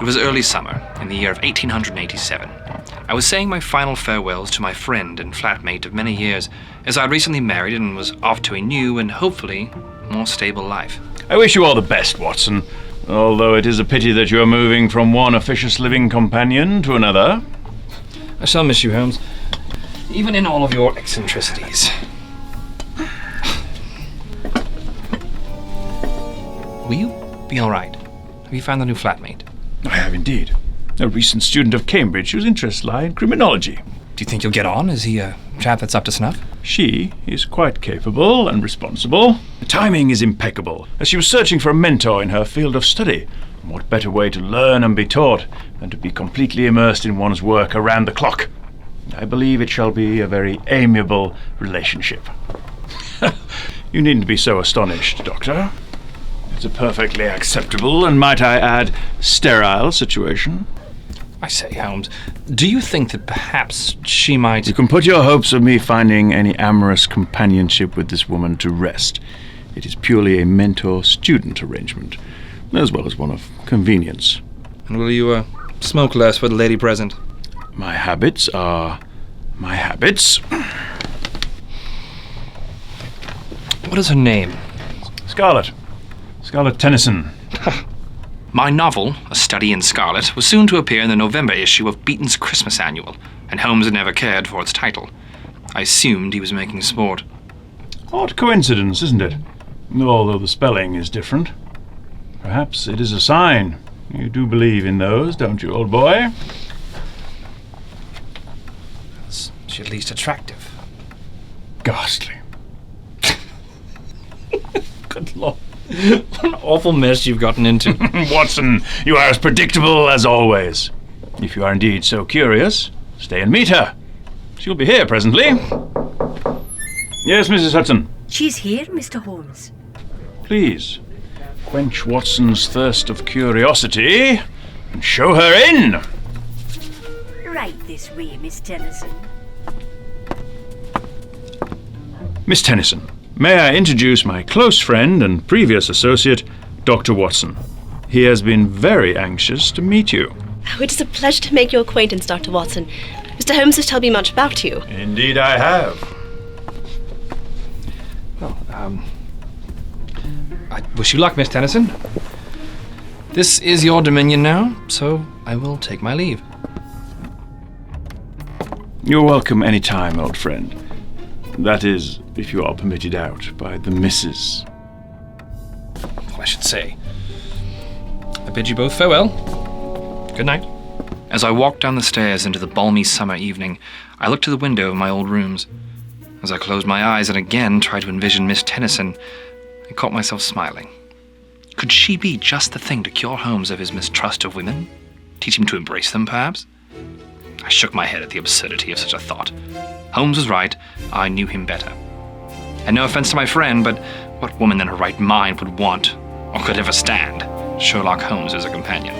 It was early summer, in the year of 1887. I was saying my final farewells to my friend and flatmate of many years, as I had recently married and was off to a new and hopefully more stable life. I wish you all the best, Watson, although it is a pity that you are moving from one officious living companion to another. I shall miss you, Holmes, even in all of your eccentricities. Will you be all right? Have you found the new flatmate? I have indeed. A recent student of Cambridge whose interests lie in criminology. Do you think you'll get on? Is he a chap that's up to snuff? She is quite capable and responsible. The timing is impeccable, as she was searching for a mentor in her field of study. And what better way to learn and be taught than to be completely immersed in one's work around the clock? I believe it shall be a very amiable relationship. You needn't be so astonished, Doctor. It's a perfectly acceptable, and might I add, sterile situation. I say, Holmes, do you think that perhaps she might... You can put your hopes of me finding any amorous companionship with this woman to rest. It is purely a mentor-student arrangement, as well as one of convenience. And will you, smoke less for the lady present? My habits are my habits. What is her name? Scarlett Tennyson. My novel, A Study in Scarlet, was soon to appear in the November issue of Beaton's Christmas Annual, and Holmes had never cared for its title. I assumed he was making sport. Odd coincidence, isn't it? Although the spelling is different. Perhaps it is a sign. You do believe in those, don't you, old boy? Is she at least attractive? Ghastly. Good Lord. What an awful mess you've gotten into. Watson, you are as predictable as always. If you are indeed so curious, stay and meet her. She'll be here presently. Yes, Mrs. Hudson. She's here, Mr. Holmes. Please, quench Watson's thirst of curiosity and show her in. Right this way, Miss Tennyson. Miss Tennyson, may I introduce my close friend and previous associate, Dr. Watson. He has been very anxious to meet you. Oh, it is a pleasure to make your acquaintance, Dr. Watson. Mr. Holmes has told me much about you. Indeed I have. Well, I wish you luck, Miss Tennyson. This is your dominion now, so I will take my leave. You're welcome any time, old friend. That is, if you are permitted out by the missus. I should say. I bid you both farewell. Good night. As I walked down the stairs into the balmy summer evening, I looked to the window of my old rooms. As I closed my eyes and again tried to envision Miss Tennyson, I caught myself smiling. Could she be just the thing to cure Holmes of his mistrust of women? Teach him to embrace them, perhaps? I shook my head at the absurdity of such a thought. Holmes was right. I knew him better. And no offense to my friend, but what woman in her right mind would want, or could ever stand, Sherlock Holmes as a companion?